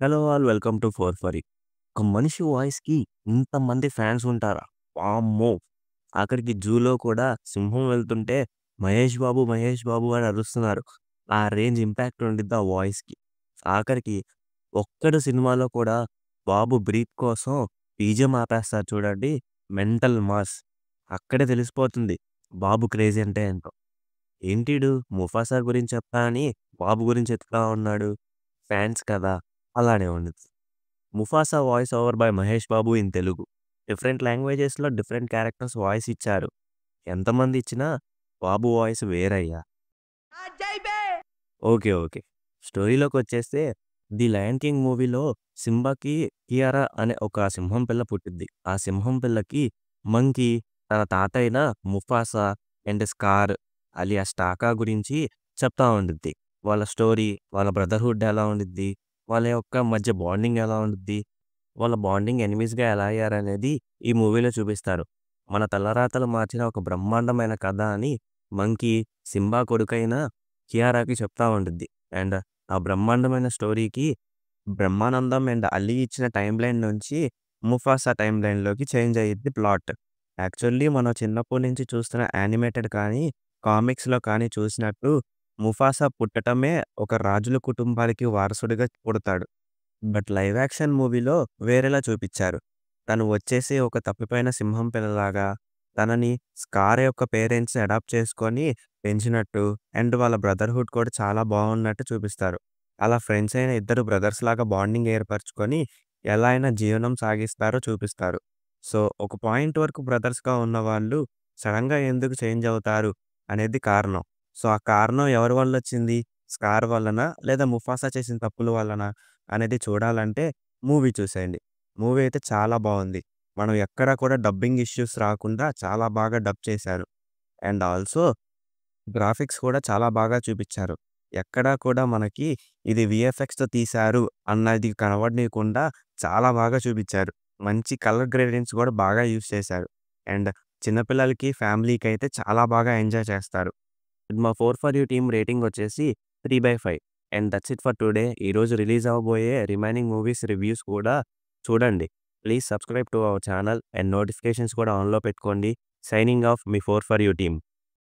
Hello all welcome to four for you. ఒక మనిషి వాయిస్‌కి ఇంతమంది ఫ్యాన్స్ ఉంటారా? వామ్మో! ఆఖరికి జూలో కూడా సింహం వెళ్తుంటే 'మహేష్ బాబు, మహేష్ బాబు' అని అరుస్తున్నారు. ఆ రేంజ్ ఇంపాక్ట్ ఉండిద్ది ఆ వాయిస్‌కి. ఆఖరికి 'ఒక్కడు' సినిమాలో కూడా బాబు బ్రీత్ కోసం బీజీఎం ఆపేస్తారు చూడండి. Mental mass. అక్కడే తెలిసిపోతుంది బాబు క్రేజ్ అంటే ఏంటో. ఏంటీడు 'ముఫాసా' గురించి చెప్తా అని బాబు గురించి ఎతుకుతా ఉన్నాడు. ఫ్యాన్స్ కదా! అలానే ఉండిద్ది. 'Mufasa' voice over by 'Mahesh Babu' in Telugu. Different లాంగ్వేజెస్‌లో డిఫరెంట్ క్యారెక్టర్స్ వాయిస్ ఇచ్చారు. ఎంతమంది ఇచ్చినా బాబు వాయిస్ వేరయ్యా. ఓకే. స్టోరీలోకొచ్చేస్తే 'ది లయన్ కింగ్' మూవీలో సింబాకి కియారా అనే ఒక సింహం పిల్ల పుట్టిద్ది. ఆ సింహం పిల్లకి మంకీ తన తాతయిన Mufasa and Scar alias Taka గురించి చెప్తా ఉండిద్ది. వాళ్ళ స్టోరీ, వాళ్ళ బ్రదర్‌హుడ్ ఎలా ఉండిద్ది, వాళ్ళ యొక్క మధ్య బాండింగ్ ఎలా ఉండిద్ది, వాళ్ళ బాండింగ్ ఎనిమీస్‌గా ఎలా అయ్యారనేది ఈ మూవీలో చూపిస్తారు. మన తలరాతలు మార్చిన ఒక బ్రహ్మాండమైన కథ అని మంకీ సింబా కొడుకైన కియారాకి చెప్తా ఉండిద్ది. అండ్ ఆ బ్రహ్మాండమైన స్టోరీకి బ్రహ్మానందం అండ్ అలీ ఇచ్చిన టైమ్‌లైన్ నుంచి ముఫాసా టైమ్‌లైన్‌లోకి చేంజ్ అయ్యిద్ది ప్లాట్. యాక్చువల్లీ మనం చిన్నప్పటి నుంచి చూస్తున్న యానిమేటెడ్ కానీ, కామిక్స్‌లో కానీ చూసినట్టు ముఫాసా పుట్టటమే ఒక రాజుల కుటుంబానికి వారసుడిగా పుడతాడు. బట్ లైవ్ యాక్షన్ మూవీలో వేరేలా చూపిచ్చారు. తను వచ్చేసి ఒక తప్పిపోయిన సింహం పిల్లలాగా, తనని స్కార్ యొక్క పేరెంట్స్ అడాప్ట్ చేసుకొని పెంచినట్టు అండ్ వాళ్ళ బ్రదర్‌హుడ్ కూడా చాలా బాగున్నట్టు చూపిస్తారు. అలా ఫ్రెండ్స్ అయిన ఇద్దరు బ్రదర్స్ లాగా బాండింగ్ ఏర్పరచుకొని ఎలా అయినా జీవనం సాగిస్తారో చూపిస్తారు. సో, ఒక పాయింట్ వరకు బ్రదర్స్‌గా ఉన్నవాళ్ళు సడెన్‌గా ఎందుకు చేంజ్ అవుతారు అనేది కారణం. సో, ఆ కారణం ఎవరి వల్లొచ్చింది? స్కార్ వల్లనా? లేదా ముఫాసా చేసిన తప్పుల వల్లనా? అనేది చూడాలంటే మూవీ చూసేయండి. మూవీ అయితే చాలా బావుంది. మనం ఎక్కడ కూడా డబ్బింగ్ ఇష్యూస్ రాకుండా చాలా బాగా డబ్ చేశారు. అండ్ ఆల్సో గ్రాఫిక్స్ కూడా చాలా బాగా చూపిచ్చారు. ఎక్కడా కూడా మనకి ఇది వీఎఫ్ఎక్స్‌తో తీశారు అన్నది కనబడనీయకుండా చాలా బాగా చూపిచ్చారు. మంచి కలర్ గ్రేడియంట్స్ కూడా బాగా యూజ్ చేశారు. అండ్ చిన్న పిల్లలకి, ఫ్యామిలీకైతే చాలా బాగా ఎంజాయ్ చేస్తారు. మా 4 ఫర్ యూ టీమ్ రేటింగ్ వచ్చేసి 3/5. And that's it for today. ఈరోజు రిలీజ్ అవ్వబోయే రిమైనింగ్ మూవీస్ రివ్యూస్ కూడా చూడండి. Please subscribe to our channel and notifications కూడా ఆన్‌లో పెట్టుకోండి. Signing off me 4 for you team.